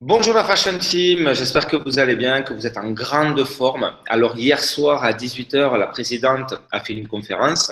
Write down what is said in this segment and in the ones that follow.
Bonjour la Fashion Team, j'espère que vous allez bien, que vous êtes en grande forme. Alors hier soir à 18 heures, la présidente a fait une conférence.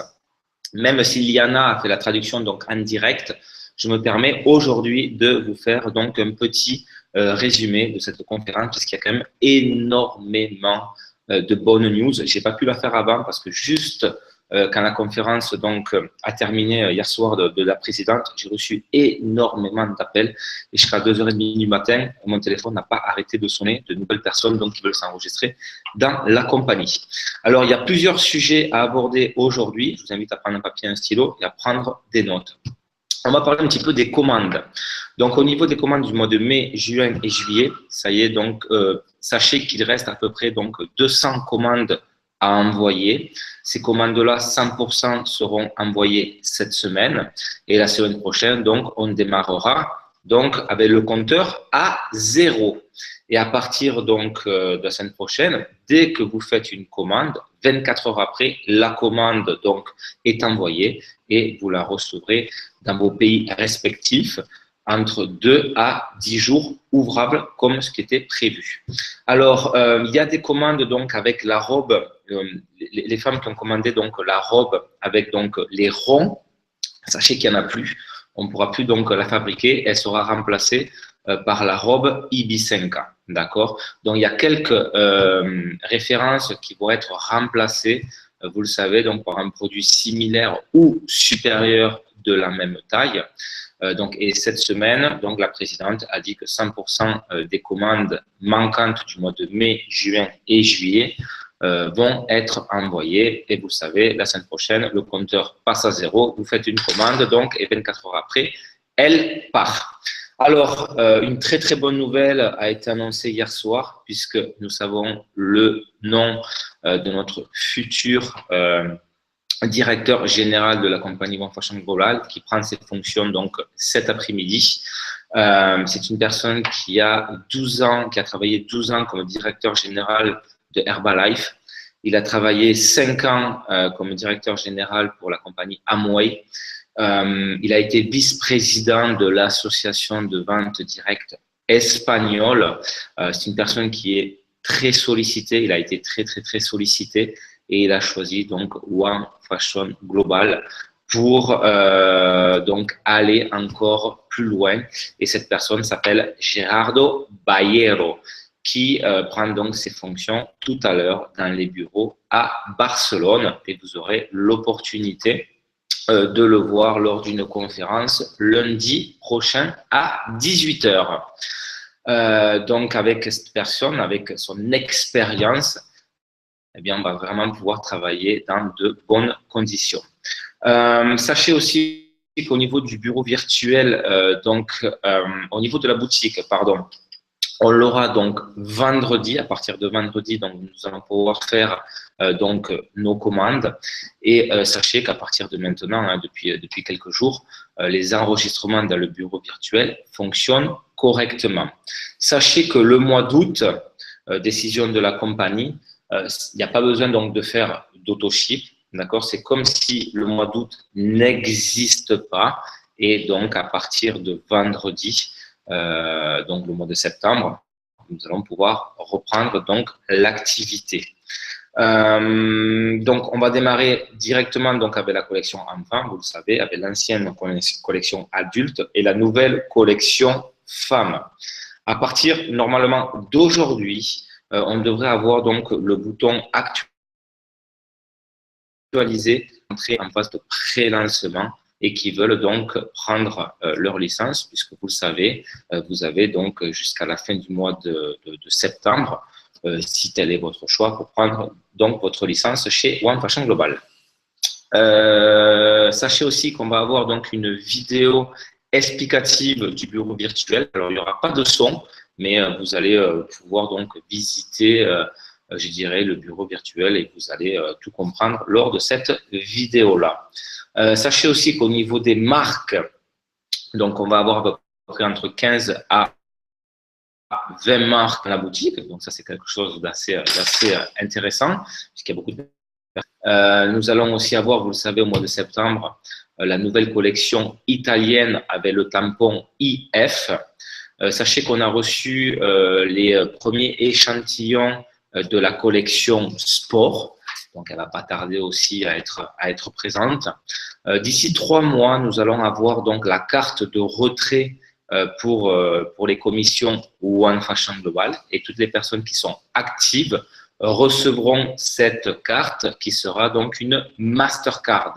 Même si Liana a fait la traduction donc en direct, je me permets aujourd'hui de vous faire donc un petit résumé de cette conférence parce qu'il y a quand même énormément de bonnes news. J'ai pas pu la faire avant parce que juste quand la conférence donc a terminé hier soir de la présidente, j'ai reçu énormément d'appels et jusqu'à 2h30 du matin, mon téléphone n'a pas arrêté de sonner de nouvelles personnes donc qui veulent s'enregistrer dans la compagnie. Alors, il y a plusieurs sujets à aborder aujourd'hui. Je vous invite à prendre un papier et un stylo et à prendre des notes. On va parler un petit peu des commandes. Donc, au niveau des commandes du mois de mai, juin et juillet, ça y est, donc, sachez qu'il reste à peu près donc 200 commandes à envoyer. Ces commandes-là, 100% seront envoyées cette semaine. Et la semaine prochaine, donc, on démarrera donc avec le compteur à zéro. Et à partir donc de la semaine prochaine, dès que vous faites une commande, 24 heures après, la commande donc est envoyée et vous la recevrez dans vos pays respectifs entre 2 à 10 jours ouvrables comme ce qui était prévu. Alors, il y a des commandes donc avec la robe, les femmes qui ont commandé donc la robe avec donc les ronds, sachez qu'il n'y en a plus. On ne pourra plus donc la fabriquer. Elle sera remplacée par la robe Ibisenka. D'accord. Donc, il y a quelques références qui vont être remplacées, vous le savez, donc par un produit similaire ou supérieur de la même taille. Et cette semaine, donc, la présidente a dit que 100% des commandes manquantes du mois de mai, juin et juillet vont être envoyés. Et vous savez, la semaine prochaine, le compteur passe à zéro. Vous faites une commande, donc, et 24 heures après, elle part. Alors, une très très bonne nouvelle a été annoncée hier soir, puisque nous savons le nom de notre futur directeur général de la compagnie One Fashion Global, qui prend ses fonctions donc cet après-midi. C'est une personne qui a 12 ans, qui a travaillé 12 ans comme directeur général de Herbalife. Il a travaillé 5 ans comme directeur général pour la compagnie Amway. Il a été vice-président de l'association de vente directe espagnole. C'est une personne qui est très sollicitée. Il a été très, très, très sollicité et il a choisi donc One Fashion Global pour donc aller encore plus loin. Et cette personne s'appelle Gerardo Ballero, qui prend donc ses fonctions tout à l'heure dans les bureaux à Barcelone. Et vous aurez l'opportunité de le voir lors d'une conférence lundi prochain à 18 heures. Donc, avec cette personne, avec son expérience, eh bien, on va vraiment pouvoir travailler dans de bonnes conditions. Sachez aussi qu'au niveau du bureau virtuel, au niveau de la boutique, pardon, on l'aura donc vendredi, à partir de vendredi, donc nous allons pouvoir faire donc nos commandes. Et sachez qu'à partir de maintenant, hein, depuis quelques jours, les enregistrements dans le bureau virtuel fonctionnent correctement. Sachez que le mois d'août, décision de la compagnie, il n'y a pas besoin donc de faire d'autoship, d'accord? C'est comme si le mois d'août n'existe pas. Et donc, à partir de vendredi, donc le mois de septembre, nous allons pouvoir reprendre donc l'activité. Donc, on va démarrer directement donc avec la collection enfant, vous le savez, avec l'ancienne collection adulte et la nouvelle collection femme. À partir normalement d'aujourd'hui, on devrait avoir donc le bouton actualiser, entrer en phase de pré-lancement et qui veulent donc prendre leur licence, puisque vous le savez, vous avez donc jusqu'à la fin du mois de septembre, si tel est votre choix, pour prendre donc votre licence chez One Fashion Global. Sachez aussi qu'on va avoir donc une vidéo explicative du bureau virtuel. Alors, il n'y aura pas de son, mais vous allez pouvoir donc visiter, je dirais, le bureau virtuel et vous allez tout comprendre lors de cette vidéo-là. Sachez aussi qu'au niveau des marques, donc on va avoir à peu près entre 15 à 20 marques dans la boutique. Donc ça, c'est quelque chose d'assez intéressant, puisqu'il y a beaucoup de nous allons aussi avoir, vous le savez, au mois de septembre, la nouvelle collection italienne avec le tampon IF. Sachez qu'on a reçu les premiers échantillons de la collection sport. Donc, elle va pas tarder aussi à être présente. D'ici 3 mois, nous allons avoir donc la carte de retrait pour les commissions One Fashion Global, et toutes les personnes qui sont actives recevront cette carte qui sera donc une Mastercard.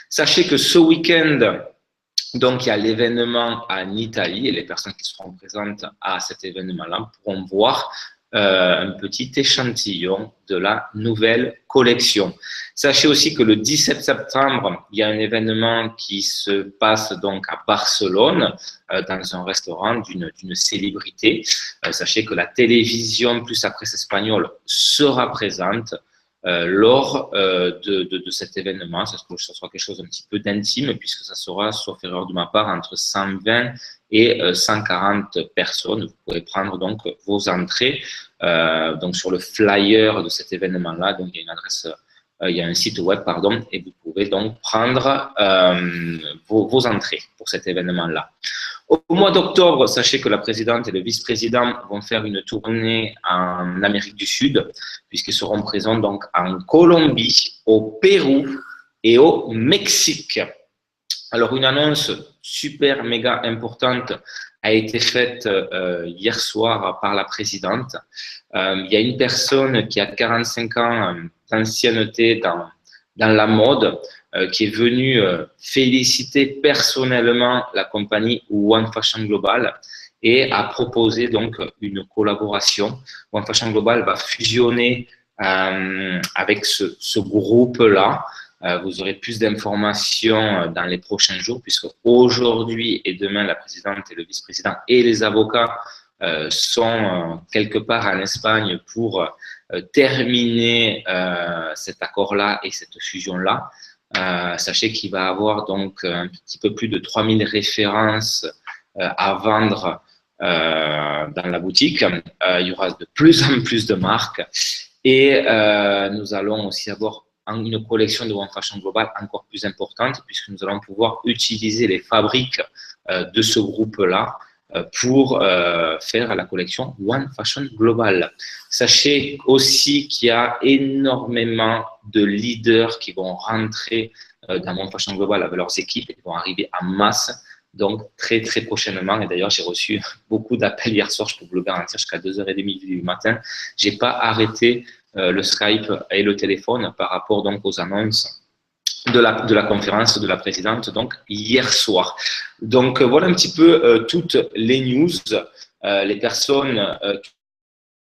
Sachez que ce week-end, donc il y a l'événement en Italie, et les personnes qui seront présentes à cet événement-là pourront voir un petit échantillon de la nouvelle collection. Sachez aussi que le 17 septembre, il y a un événement qui se passe donc à Barcelone, dans un restaurant d'une célébrité. Sachez que la télévision plus la presse espagnole sera présente lors de cet événement. Ça sera quelque chose un petit peu d'intime, puisque ça sera, sauf erreur de ma part, entre 120 et 140 personnes. Vous pouvez prendre donc vos entrées donc sur le flyer de cet événement-là. Donc il y a une adresse, il y a un site web, pardon, et vous pouvez donc prendre vos entrées pour cet événement-là. Au mois d'octobre, sachez que la présidente et le vice-président vont faire une tournée en Amérique du Sud, puisqu'ils seront présents donc en Colombie, au Pérou et au Mexique. Alors, une annonce super méga importante a été faite hier soir par la présidente. Il y a une personne qui a 45 ans d'ancienneté dans la mode, qui est venue féliciter personnellement la compagnie One Fashion Global et a proposé donc une collaboration. One Fashion Global va fusionner avec ce groupe-là. Vous aurez plus d'informations dans les prochains jours, puisque aujourd'hui et demain, la présidente et le vice-président et les avocats sont quelque part en Espagne pour terminer cet accord-là et cette fusion-là. Sachez qu'il va y avoir donc un petit peu plus de 3000 références à vendre dans la boutique. Il y aura de plus en plus de marques, et nous allons aussi avoir une collection de One Fashion Global encore plus importante, puisque nous allons pouvoir utiliser les fabriques de ce groupe-là pour faire la collection One Fashion Global. Sachez aussi qu'il y a énormément de leaders qui vont rentrer dans One Fashion Global avec leurs équipes et qui vont arriver en masse, donc très très prochainement. Et d'ailleurs, j'ai reçu beaucoup d'appels hier soir, je peux vous le garantir, jusqu'à 2h30 du matin. J'ai pas arrêté le Skype et le téléphone par rapport donc aux annonces de la conférence de la présidente donc hier soir. Donc voilà un petit peu toutes les news. Les personnes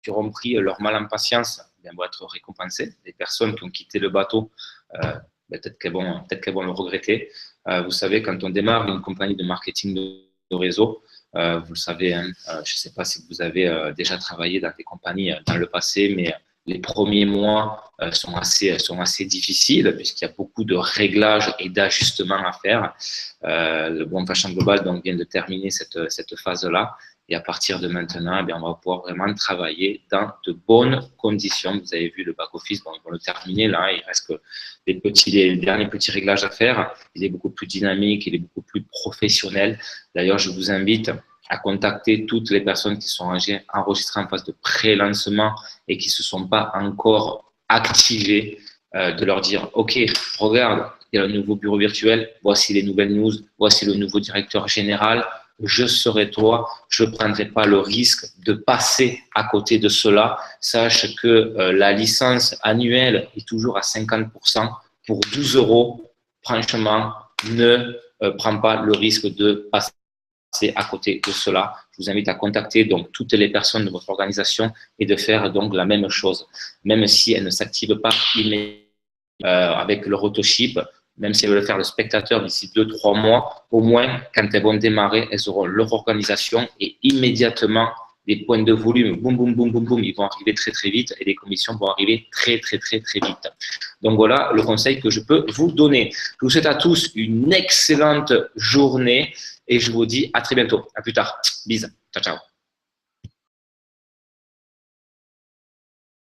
qui auront pris leur mal en patience vont être récompensées. Les personnes qui ont quitté le bateau, peut-être qu'elles vont le regretter. Vous savez, quand on démarre une compagnie de marketing de réseau, vous le savez, hein, je ne sais pas si vous avez déjà travaillé dans des compagnies dans le passé, mais les premiers mois sont assez difficiles, puisqu'il y a beaucoup de réglages et d'ajustements à faire. Le One Fashion Global donc, vient de terminer cette phase-là. Et à partir de maintenant, eh bien, on va pouvoir vraiment travailler dans de bonnes conditions. Vous avez vu le back-office, bon, ils vont le terminer là. Il reste que les derniers petits réglages à faire. Il est beaucoup plus dynamique, il est beaucoup plus professionnel. D'ailleurs, je vous invite à contacter toutes les personnes qui sont enregistrées en phase de pré-lancement et qui ne se sont pas encore activées, de leur dire « Ok, regarde, il y a le nouveau bureau virtuel, voici les nouvelles news, voici le nouveau directeur général, je serai toi, je ne prendrai pas le risque de passer à côté de cela. Sache que la licence annuelle est toujours à 50% pour 12 €. Franchement, ne prends pas le risque de passer à côté de cela. Je vous invite à contacter donc toutes les personnes de votre organisation et de faire donc la même chose, même si elles ne s'activent pas immédiatement avec leur autoship, même si elles veulent faire le spectateur d'ici 2-3 mois, au moins quand elles vont démarrer, elles auront leur organisation et immédiatement des points de volume, boum, boum, boum, boum, boum, ils vont arriver très, très vite et les commissions vont arriver très, très, très, très vite. Donc voilà le conseil que je peux vous donner. Je vous souhaite à tous une excellente journée et je vous dis à très bientôt. À plus tard. Bisous. Ciao, ciao.